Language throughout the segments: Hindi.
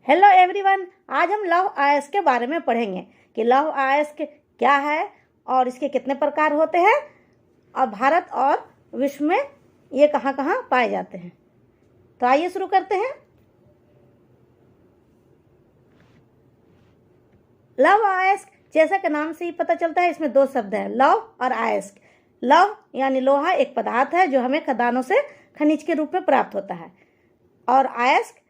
हेलो एवरीवन, आज हम लौह अयस्क के बारे में पढ़ेंगे कि लौह अयस्क क्या है और इसके कितने प्रकार होते हैं और भारत और विश्व में ये कहाँ कहाँ पाए जाते हैं। तो आइए शुरू करते हैं। लौह अयस्क जैसा कि नाम से ही पता चलता है, इसमें दो शब्द हैं, लौह और अयस्क। लौह यानी लोहा एक पदार्थ है जो हमें खदानों से खनिज के रूप में प्राप्त होता है, और अयस्क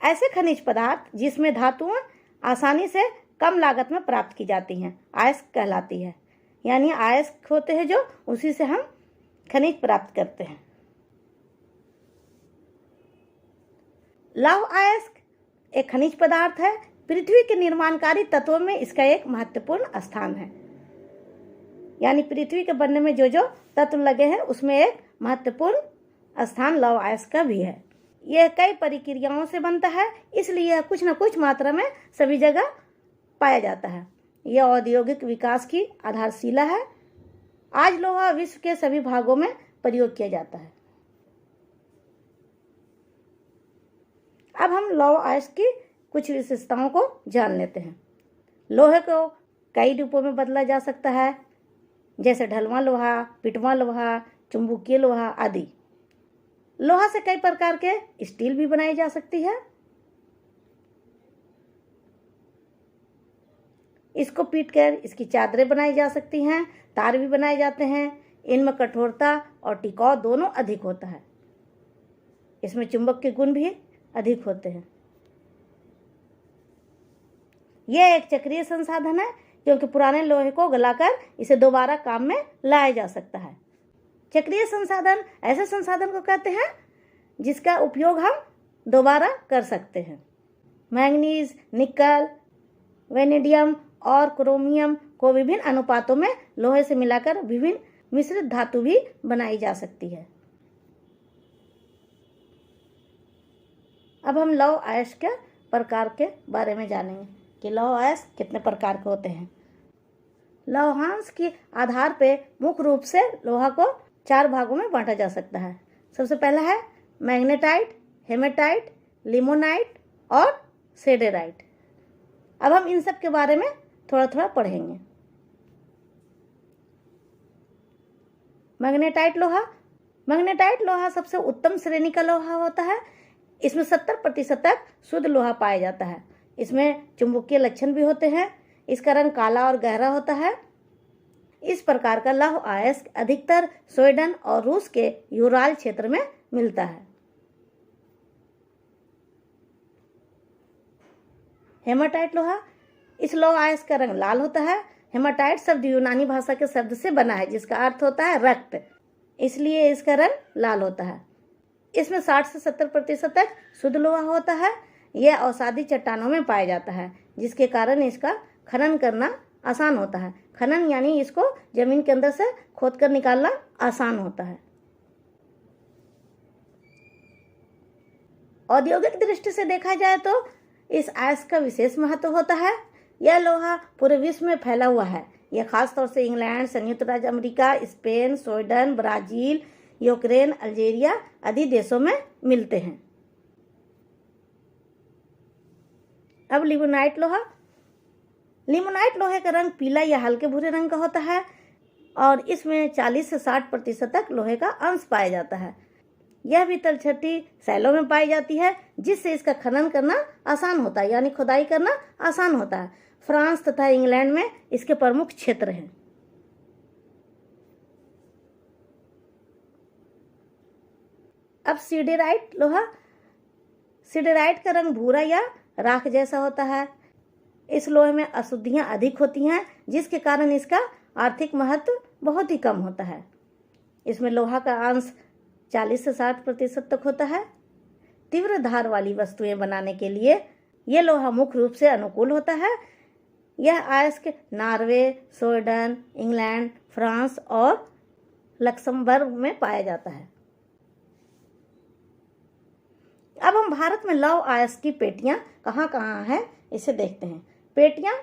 ऐसे खनिज पदार्थ जिसमें धातुएं आसानी से कम लागत में प्राप्त की जाती हैं, अयस्क कहलाती है। यानी अयस्क होते हैं जो उसी से हम खनिज प्राप्त करते हैं। लौह अयस्क एक खनिज पदार्थ है। पृथ्वी के निर्माणकारी तत्वों में इसका एक महत्वपूर्ण स्थान है। यानी पृथ्वी के बनने में जो जो तत्व लगे हैं उसमें एक महत्वपूर्ण स्थान लौह अयस्क का भी है। यह कई प्रक्रियाओं से बनता है, इसलिए यह कुछ न कुछ मात्रा में सभी जगह पाया जाता है। यह औद्योगिक विकास की आधारशिला है। आज लोहा विश्व के सभी भागों में प्रयोग किया जाता है। अब हम लौह अयस्क की कुछ विशेषताओं को जान लेते हैं। लोहे को कई रूपों में बदला जा सकता है, जैसे ढलवां लोहा, पिटवां लोहा, चुंबकीय लोहा आदि। लोहा से कई प्रकार के स्टील भी बनाई जा सकती है। इसको पीटकर इसकी चादरें बनाई जा सकती हैं, तार भी बनाए जाते हैं। इनमें कठोरता और टिकाऊ दोनों अधिक होता है। इसमें चुंबक के गुण भी अधिक होते हैं। यह एक चक्रीय संसाधन है, क्योंकि पुराने लोहे को गलाकर इसे दोबारा काम में लाया जा सकता है। चक्रीय संसाधन ऐसे संसाधन को कहते हैं जिसका उपयोग हम दोबारा कर सकते हैं। मैंगनीज, निकल, वेनेडियम और क्रोमियम को विभिन्न अनुपातों में लोहे से मिलाकर विभिन्न मिश्रित धातु भी बनाई जा सकती है। अब हम लौह अयस्क के प्रकार के बारे में जानेंगे कि लौह अयस्क कितने प्रकार के होते हैं। लौहांश के आधार पर मुख्य रूप से लोहा को 4 भागों में बांटा जा सकता है। सबसे पहला है मैग्नेटाइट, हेमेटाइट, लिमोनाइट और सेडेराइट। अब हम इन सब के बारे में थोड़ा थोड़ा पढ़ेंगे। मैग्नेटाइट लोहा सबसे उत्तम श्रेणी का लोहा होता है। इसमें 70% तक शुद्ध लोहा पाया जाता है। इसमें चुंबकीय लक्षण भी होते हैं। इसका रंग काला और गहरा होता है। इस प्रकार का लौह अयस्क अधिकतर स्वीडन और रूस के यूराल क्षेत्र में मिलता है। हेमाटाइट लोहा, इस लौह अयस्क का रंग लाल होता है। हेमाटाइट शब्द यूनानी भाषा के शब्द से बना है जिसका अर्थ होता है रक्त, इसलिए इसका रंग लाल होता है। इसमें 60 से 70% तक शुद्ध लोहा होता है। यह अवसादी चट्टानों में पाया जाता है, जिसके कारण इसका खनन करना आसान होता है। खनन यानी इसको जमीन के अंदर से खोदकर निकालना आसान होता है। औद्योगिक दृष्टि से देखा जाए तो इस अयस्क का विशेष महत्व होता है। यह लोहा पूरे विश्व में फैला हुआ है। यह खासतौर से इंग्लैंड, संयुक्त राज्य America, Spain, Sweden, Brazil, Ukraine, Algeria आदि देशों में मिलते हैं। अब लिमोनाइट लोहे का रंग पीला या हल्के भूरे रंग का होता है, और इसमें 40 से 60% तक लोहे का अंश पाया जाता है। यह भी तलछटी शैलों में पाई जाती है, जिससे इसका खनन करना आसान होता है, यानी खुदाई करना आसान होता है। फ्रांस तथा इंग्लैंड में इसके प्रमुख क्षेत्र हैं। अब सिडेराइट का रंग भूरा या राख जैसा होता है। इस लोहे में अशुद्धियां अधिक होती हैं, जिसके कारण इसका आर्थिक महत्व बहुत ही कम होता है। इसमें लोहा का अंश 40 से 60% तक होता है। तीव्र धार वाली वस्तुएं बनाने के लिए यह लोहा मुख्य रूप से अनुकूल होता है। यह अयस्क नॉर्वे, स्वीडन, इंग्लैंड, फ्रांस और लक्समबर्ग में पाया जाता है। अब हम भारत में लौह अयस्क की पेटियां कहाँ कहाँ हैं इसे देखते हैं। पेटियां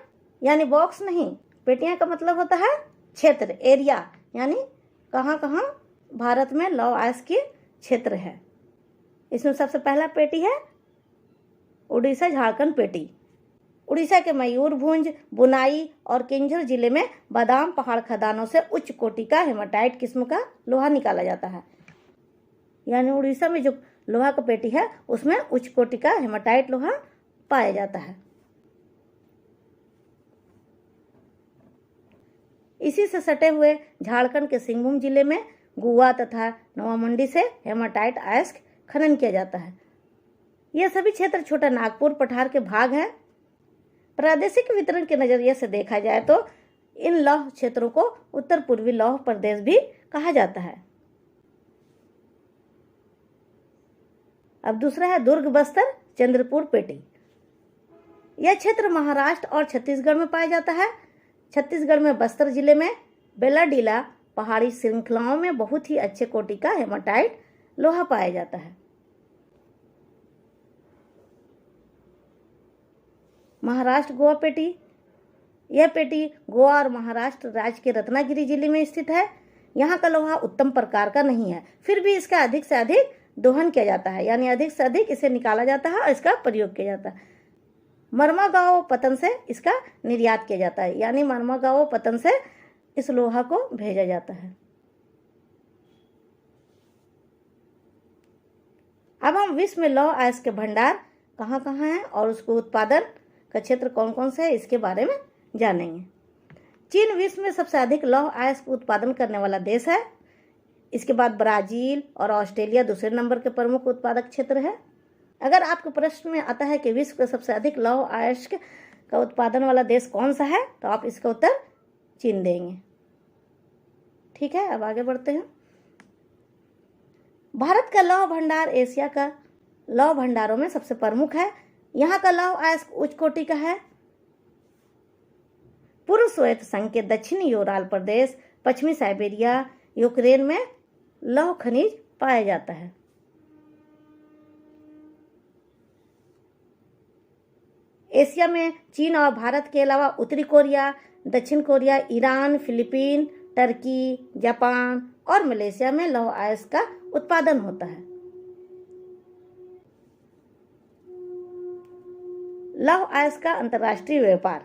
यानी बॉक्स नहीं, पेटियां का मतलब होता है क्षेत्र, एरिया, यानी कहाँ कहाँ भारत में लौह अयस्क की क्षेत्र है। इसमें सबसे पहला पेटी है उड़ीसा झारखंड पेटी। उड़ीसा के मयूरभंज, बुनाई और केंझर जिले में बादाम पहाड़ खदानों से उच्च कोटि का हेमाटाइट किस्म का लोहा निकाला जाता है। यानी उड़ीसा में जो लोहा का पेटी है उसमें उच्च कोटि का हेमाटाइट लोहा पाया जाता है। इसी से सटे हुए झारखंड के सिंहभूम जिले में गुआ तथा नवामंडी से हेमाटाइट अयस्क खनन किया जाता है। यह सभी क्षेत्र छोटा नागपुर पठार के भाग हैं। प्रादेशिक वितरण के नजरिए से देखा जाए तो इन लौह क्षेत्रों को उत्तर पूर्वी लौह प्रदेश भी कहा जाता है। अब दूसरा है दुर्ग बस्तर चंद्रपुर पेटी। यह क्षेत्र महाराष्ट्र और छत्तीसगढ़ में पाया जाता है। छत्तीसगढ़ में बस्तर जिले में बेलाडीला पहाड़ी श्रृंखलाओं में बहुत ही अच्छे कोटि का हेमाटाइट लोहा पाया जाता है। महाराष्ट्र गोवा पेटी। यह पेटी गोवा और महाराष्ट्र राज्य के रत्नागिरी जिले में स्थित है। यहाँ का लोहा उत्तम प्रकार का नहीं है, फिर भी इसका अधिक से अधिक दोहन किया जाता है, यानी अधिक से अधिक इसे निकाला जाता है और इसका प्रयोग किया जाता है। मरमागांव पतन से इसका निर्यात किया जाता है, यानी मरमागांव पतन से इस लोहा को भेजा जाता है। अब हम विश्व में लौह अयस्क के भंडार कहाँ कहाँ हैं और उसको उत्पादन का क्षेत्र कौन कौन से है इसके बारे में जानेंगे। चीन विश्व में सबसे अधिक लौह अयस्क उत्पादन करने वाला देश है। इसके बाद ब्राजील और ऑस्ट्रेलिया दूसरे नंबर के प्रमुख उत्पादक क्षेत्र है। अगर आपके प्रश्न में आता है कि विश्व का सबसे अधिक लौह अयस्क का उत्पादन वाला देश कौन सा है, तो आप इसका उत्तर चीन देंगे। ठीक है, अब आगे बढ़ते हैं। भारत का लौह भंडार एशिया का लौह भंडारों में सबसे प्रमुख है। यहाँ का लौह अयस्क उच्च कोटि का है। पूर्व सोवियत संघ के दक्षिणी यूराल प्रदेश, पश्चिमी साइबेरिया, यूक्रेन में लौह खनिज पाया जाता है। एशिया में चीन और भारत के अलावा उत्तरी कोरिया, दक्षिण Korea, Iran, Philippine, Turkey, Japan और मलेशिया में लौह अयस्क का उत्पादन होता है। लौह अयस्क का अंतर्राष्ट्रीय व्यापार,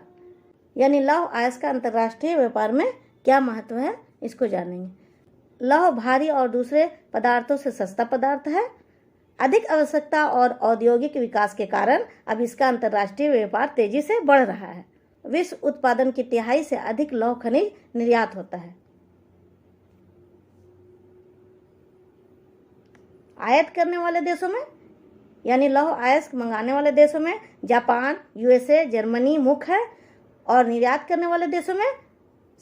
यानी लौह अयस्क का अंतर्राष्ट्रीय व्यापार में क्या महत्व है इसको जानेंगे। लौह भारी और दूसरे पदार्थों से सस्ता पदार्थ है। अधिक आवश्यकता और औद्योगिक विकास के कारण अब इसका अंतर्राष्ट्रीय व्यापार तेजी से बढ़ रहा है। विश्व उत्पादन की तिहाई से अधिक लौह खनिज निर्यात होता है। आयात करने वाले देशों में, यानी लौह अयस्क मंगाने वाले देशों में जापान, यूएसए, जर्मनी मुख्य है और निर्यात करने वाले देशों में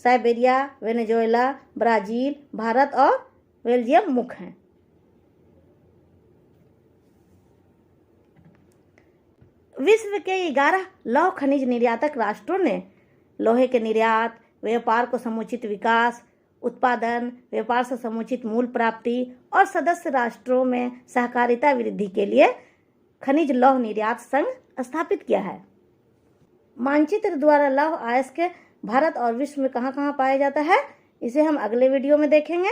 साइबेरिया, वेनेजुएला, ब्राजील, भारत और बेल्जियम मुख्य हैं। विश्व के 11 लौह खनिज निर्यातक राष्ट्रों ने लोहे के निर्यात, व्यापार को समुचित विकास, उत्पादन, व्यापार से समुचित मूल्य प्राप्ति और सदस्य राष्ट्रों में सहकारिता वृद्धि के लिए खनिज लौह निर्यात संघ स्थापित किया है। मानचित्र द्वारा लौह अयस्क भारत और विश्व में कहाँ कहाँ पाया जाता है, इसे हम अगले वीडियो में देखेंगे।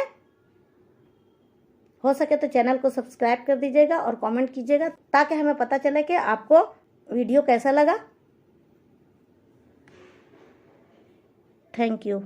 हो सके तो चैनल को सब्सक्राइब कर दीजिएगा और कमेंट कीजिएगा ताकि हमें पता चले कि आपको वीडियो कैसा लगा। Thank you.